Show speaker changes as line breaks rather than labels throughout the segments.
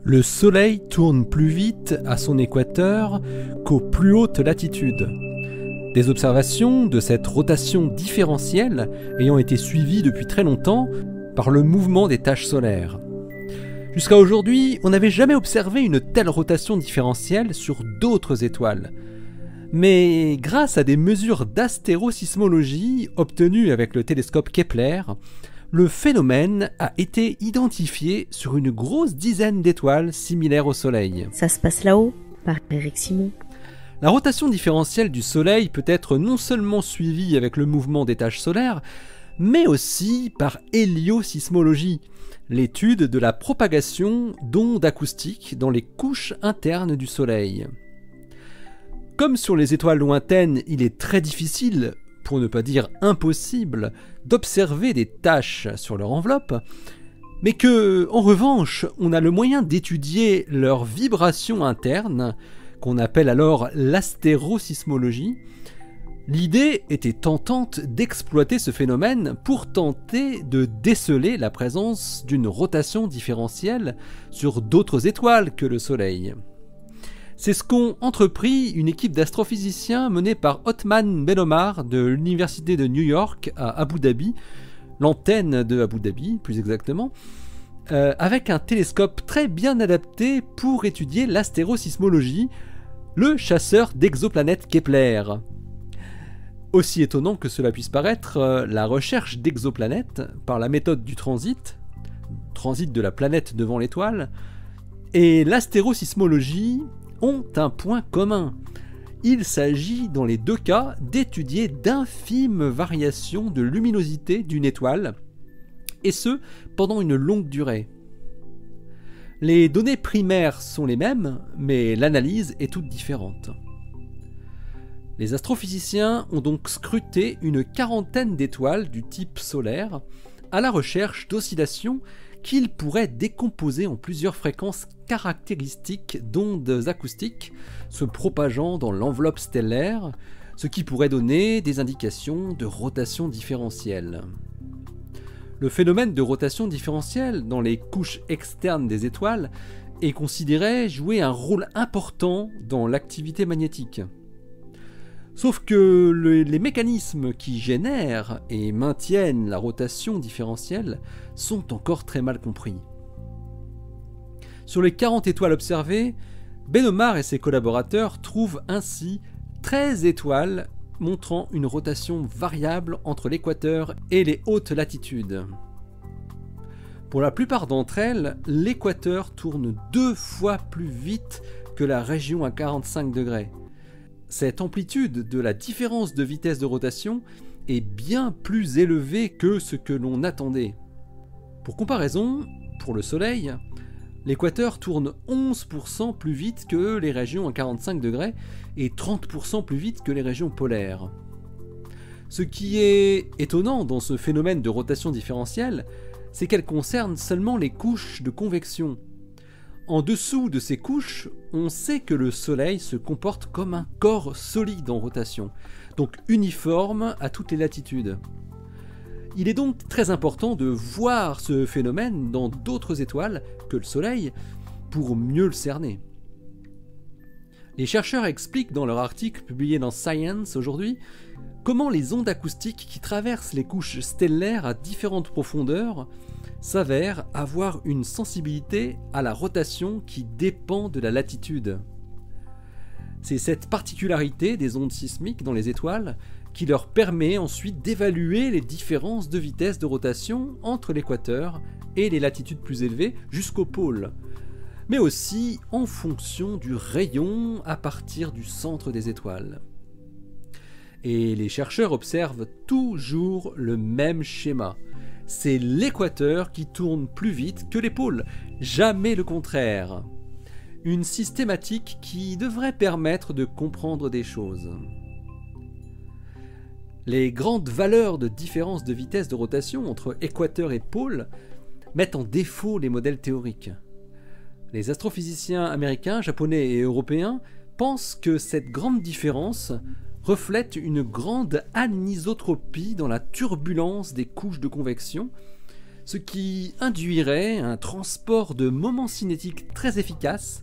Le Soleil tourne plus vite à son équateur qu'aux plus hautes latitudes. Des observations de cette rotation différentielle ayant été suivies depuis très longtemps par le mouvement des taches solaires. Jusqu'à aujourd'hui, on n'avait jamais observé une telle rotation différentielle sur d'autres étoiles. Mais grâce à des mesures d'astérosismologie obtenues avec le télescope Kepler, le phénomène a été identifié sur une grosse dizaine d'étoiles similaires au Soleil.
Ça se passe là-haut, par Eric Simon.
La rotation différentielle du Soleil peut être non seulement suivie avec le mouvement des taches solaires, mais aussi par héliosismologie, l'étude de la propagation d'ondes acoustiques dans les couches internes du Soleil. Comme sur les étoiles lointaines, il est très difficile, pour ne pas dire impossible, d'observer des taches sur leur enveloppe, mais que, en revanche, on a le moyen d'étudier leurs vibrations internes, qu'on appelle alors l'astérosismologie. L'idée était tentante d'exploiter ce phénomène pour tenter de déceler la présence d'une rotation différentielle sur d'autres étoiles que le Soleil. C'est ce qu'ont entrepris une équipe d'astrophysiciens menée par Othman Ben Omar de l'université de New York à Abu Dhabi, l'antenne de Abu Dhabi plus exactement, avec un télescope très bien adapté pour étudier l'astérosismologie, le chasseur d'exoplanètes Kepler. Aussi étonnant que cela puisse paraître, la recherche d'exoplanètes par la méthode du transit de la planète devant l'étoile, et l'astérosismologie ont un point commun. Il s'agit dans les deux cas d'étudier d'infimes variations de luminosité d'une étoile, et ce, pendant une longue durée. Les données primaires sont les mêmes, mais l'analyse est toute différente. Les astrophysiciens ont donc scruté une quarantaine d'étoiles du type solaire à la recherche d'oscillations qu'ils pourraient décomposer en plusieurs fréquences caractéristiques d'ondes acoustiques se propageant dans l'enveloppe stellaire, ce qui pourrait donner des indications de rotation différentielle. Le phénomène de rotation différentielle dans les couches externes des étoiles est considéré jouer un rôle important dans l'activité magnétique. Sauf que les mécanismes qui génèrent et maintiennent la rotation différentielle sont encore très mal compris. Sur les 40 étoiles observées, Ben Omar et ses collaborateurs trouvent ainsi 13 étoiles montrant une rotation variable entre l'équateur et les hautes latitudes. Pour la plupart d'entre elles, l'équateur tourne 2 fois plus vite que la région à 45 degrés. Cette amplitude de la différence de vitesse de rotation est bien plus élevée que ce que l'on attendait. Pour comparaison, pour le Soleil, l'équateur tourne 11% plus vite que les régions à 45 degrés et 30% plus vite que les régions polaires. Ce qui est étonnant dans ce phénomène de rotation différentielle, c'est qu'elle concerne seulement les couches de convection. En dessous de ces couches, on sait que le Soleil se comporte comme un corps solide en rotation, donc uniforme à toutes les latitudes. Il est donc très important de voir ce phénomène dans d'autres étoiles que le Soleil pour mieux le cerner. Les chercheurs expliquent dans leur article publié dans Science aujourd'hui comment les ondes acoustiques qui traversent les couches stellaires à différentes profondeurs s'avèrent avoir une sensibilité à la rotation qui dépend de la latitude. C'est cette particularité des ondes sismiques dans les étoiles qui leur permet ensuite d'évaluer les différences de vitesse de rotation entre l'équateur et les latitudes plus élevées jusqu'au pôle, mais aussi en fonction du rayon à partir du centre des étoiles. Et les chercheurs observent toujours le même schéma. C'est l'équateur qui tourne plus vite que les pôles, jamais le contraire. Une systématique qui devrait permettre de comprendre des choses. Les grandes valeurs de différence de vitesse de rotation entre équateur et pôle mettent en défaut les modèles théoriques. Les astrophysiciens américains, japonais et européens pensent que cette grande différence reflète une grande anisotropie dans la turbulence des couches de convection, ce qui induirait un transport de moments cinétiques très efficace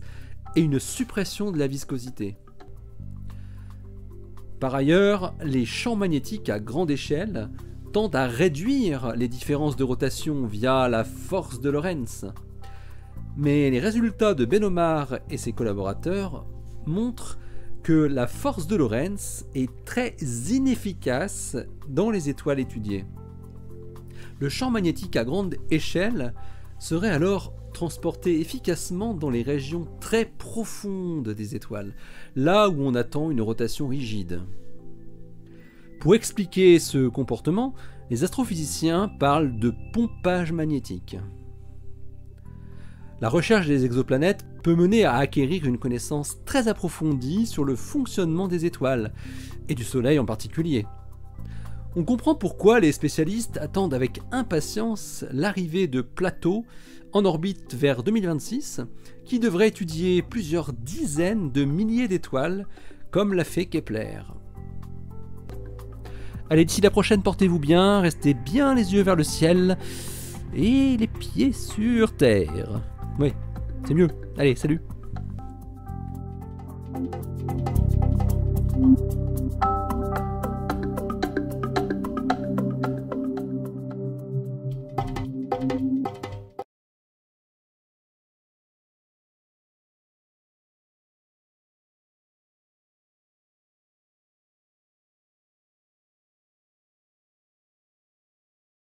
et une suppression de la viscosité. Par ailleurs, les champs magnétiques à grande échelle tendent à réduire les différences de rotation via la force de Lorentz. Mais les résultats de Benomar et ses collaborateurs montrent que la force de Lorentz est très inefficace dans les étoiles étudiées. Le champ magnétique à grande échelle serait alors transporté efficacement dans les régions très profondes des étoiles, là où on attend une rotation rigide. Pour expliquer ce comportement, les astrophysiciens parlent de pompage magnétique. La recherche des exoplanètes peut mener à acquérir une connaissance très approfondie sur le fonctionnement des étoiles, et du Soleil en particulier. On comprend pourquoi les spécialistes attendent avec impatience l'arrivée de Plato en orbite vers 2026, qui devrait étudier plusieurs dizaines de milliers d'étoiles, comme l'a fait Kepler. Allez, d'ici la prochaine, portez-vous bien, restez bien les yeux vers le ciel et les pieds sur terre. Oui, c'est mieux. Allez, salut.